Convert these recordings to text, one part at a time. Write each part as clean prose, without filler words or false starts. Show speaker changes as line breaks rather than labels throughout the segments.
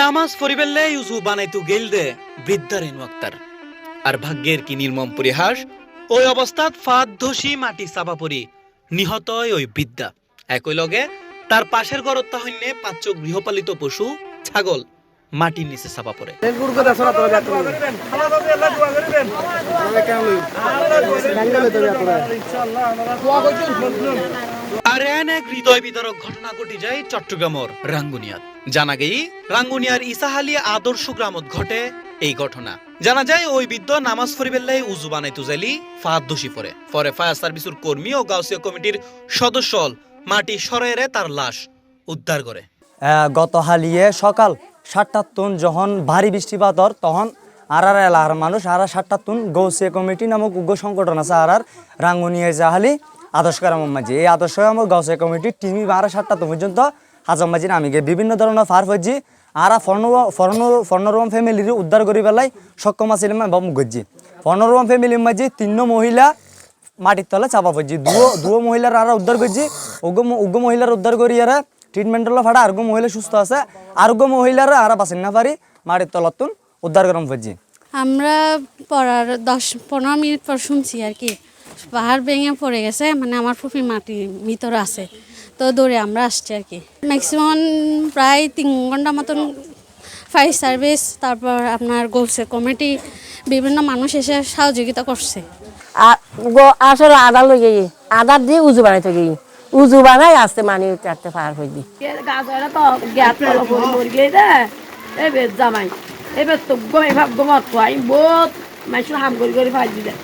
নামাজ পড়িবেলে ইউজু বানাইতু গেলদে বৃদ্ধা রেনু আক্তার। আর ভাগ্যের কি নির্মম পরিহাস, ওই অবস্থাত ফাঁদ ধসি মাটি চাপা পড়ি নিহত ওই বৃদ্ধা। একই লগে তার পাশের ঘরত হইনে ৫ গৃহপালিত পশু ছাগল মাটির নিচে চাপা পড়ে। আর এন এক হৃদয় বিদারক ঘটনা ঘটি যায় চট্টগ্রামের রাঙ্গুনিয়াত। জানা গেই রাঙ্গুনিয়ার ইসাহালি আদর্শ গ্রামত ঘটে এই ঘটনা। জানা যায় ওই বৃদ্ধ নামাজ পড়িবেলাই উজু বানাইতু যাইলি ফাঁদ ধসি পড়ে। পরে ফায়ার সার্ভিসের কর্মী ও গাউসিয়া কমিটির সদস্য মাটি সরাইরে তার লাশ উদ্ধার করে।
গত হালিয়ে সকাল ৭টার যখন ভারী বৃষ্টিপাতর তখন আরার এলাকার মানুষ আরা ৭টার গৌসিয়া কমিটি নামক উগ্র সংগঠন আছে আরার রাঙ্গুনিয়া জাহালি আদর্শ গ্রাম মাঝি। এই আদর্শ গ্রাম গৌসিয়া কমিটির টিমি 12-7টা পর্যন্ত হাজার মাঝি নামি গিয়ে বিভিন্ন ধরনের ফার ফজি আরা ফর্ণরম ফ্যামিলির উদ্ধার করি পেলাই সক্ষম আছিল এবং গজ্জি ফর্ণরম ফ্যামিলির মাঝে ৩ মহিলা মাটির তলে চাপা পড়ছি। দুও মহিলার আরা উদ্ধার করছি। উগ্র মহিলার উদ্ধার করি আরা ট্রিটমেন্টের ফাটা আরোগ্য মহিলা সুস্থ আছে। আরোগ্য মহিলারা আরা বাঁচেন না পারি মাটির তলতুন উদ্ধার করাম পড়ছি।
আমরা পড়ার ১০-১৫ মিনিট পর শুনছি আর কি পাহাড় ভেঙে পড়ে গেছে, মানে আমার ফুফি মাটির ভিতরে আছে, তো দৌড়ে আমরা আসছি আর কি। ম্যাক্সিমাম প্রায় ৩ ঘন্টা মতন ফায়ার সার্ভিস, তারপর আপনার গোলসে কমিটি বিভিন্ন মানুষ এসে সহযোগিতা করছে।
আসলে আদা লই গিয়ে আদার দিয়ে উজু বানাইতে গিয়ে উজু বানাই আসতে মানি চারটে পার হয়ে দিই জামাই এবার তো গমত বহুত মানুষ হাম করে ফাই দিলে।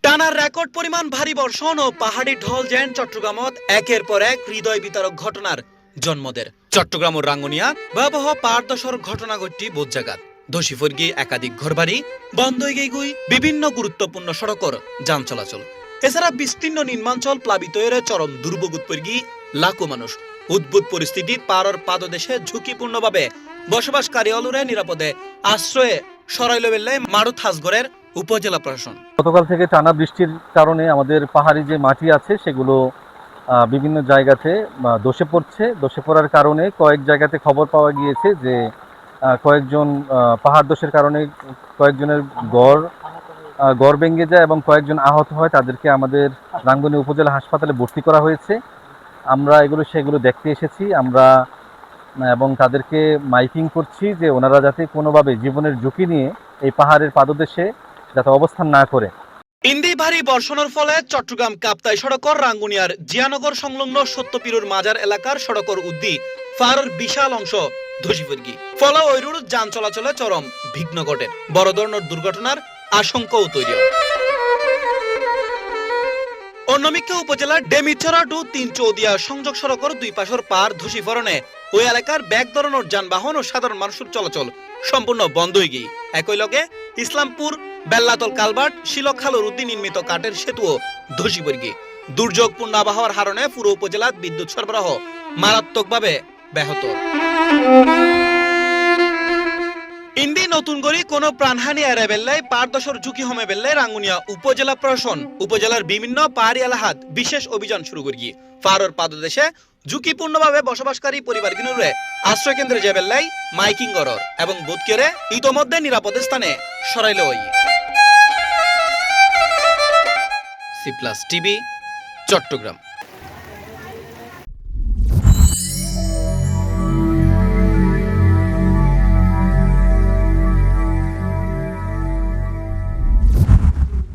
টানার রেকর্ড পরিমাণ ভারী বর্ষণ ও পাহাড়ি ঢল যেন চট্টগ্রামত একের পর এক হৃদয় বিতারক ঘটনার জন্মদের। চট্টগ্রামের রাঙ্গুনিয়া ভয়াবহ পারদশর ঘটনা ঘটি বোধ জাগাত। ধসি ফরগি একাধিক ঘরবাড়ি বন্ধ হয়ে গই বিভিন্ন গুরুত্বপূর্ণ সড়কর যান চলাচল। এছাড়া বিস্তীর্ণ নির্মাঞ্চল প্লাবিত হয়ে চরম দুর্ভোগত পড়গি লাখো মানুষ। উদ্ভুত পরিস্থিতি পারর পাদদেশে ঝুঁকিপূর্ণভাবে বসবাসকারী অলুরে নিরাপদে আশ্রয়ে সরাইল বেল্লাই মারুত হাসগড়ের উপজেলা প্রশাসন।
গতকাল থেকে টানা বৃষ্টির কারণে আমাদের পাহাড়ি যে মাটি আছে সেগুলো বিভিন্ন জায়গাতে ধসে পড়ছে। ধসে পড়ার কারণে কয়েক জায়গাতে খবর পাওয়া গিয়েছে যে কয়েকজন পাহাড় ধসের কারণে কয়েকজনের গড় ভেঙে যায় এবং কয়েকজন আহত হয়। তাদেরকে আমাদের রাঙ্গুনিয়া উপজেলা হাসপাতালে ভর্তি করা হয়েছে। আমরা সেগুলো দেখতে এসেছি আমরা এবং তাদেরকে মাইকিং করছি যে ওনারা যাতে কোনোভাবে জীবনের ঝুঁকি নিয়ে এই পাহাড়ের পাদদেশে যাতে অবস্থান না করে।
ইন্দি ভারী বর্ষণের ফলে চট্টগ্রাম কাপ্তাই সড়কর রাঙ্গুনিয়ার জিয়ানগর সংলগ্ন সত্যপীরুর মাজার এলাকার সড়কর উদ্দি ফারর বিশাল অংশ ধসি পড়গি। ফলে ওই রুট যান চলাচলে চরম বিঘ্ন ঘটে। বড় ধরনের দুর্ঘটনার আশঙ্কাও তৈরি হয়। অন্যমিকে উপজেলার ডেমিছড়া টু ৩ চৌদিয়া সংযোগ সড়কর ২ পাশর পার ধসি ফরণে ওই এলাকার ব্যাগ ধরনের যানবাহন ও সাধারণ মানুষের চলাচল সম্পূর্ণ বন্ধ হয়ে গিয়ে একই লগে ইসলামপুর বেল্লাতল কালভার্ট শিলখালুর উদ্দি নির্মিত কাঠের সেতুও ধসি পড়ে গিয়ে দুর্যোগপূর্ণ আবহাওয়ার কারণে পুরো উপজেলার বিদ্যুৎ সরবরাহ মারাত্মকভাবে ব্যাহত। ইন্দি নতুন করে কোনো প্রাণহানি এড়াই বেল্লাই পারদশর ঝুঁকি হমে বেল্লাই রাঙ্গুনিয়া উপজেলা প্রশাসন উপজেলার বিভিন্ন পাহাড়ি এলাকাত বিশেষ অভিযান শুরু করি গিয়ে পাহাড়ের পাদদেশে ঝুঁকিপূর্ণভাবে বসবাসকারী পরিবারগুলোরে আশ্রয় কেন্দ্রে যে বেল্লাই মাইকিং গড়র এবং বোধ করে ইতোমধ্যে নিরাপদ স্থানে সরাইল ওই। C plus TV, Chittagong.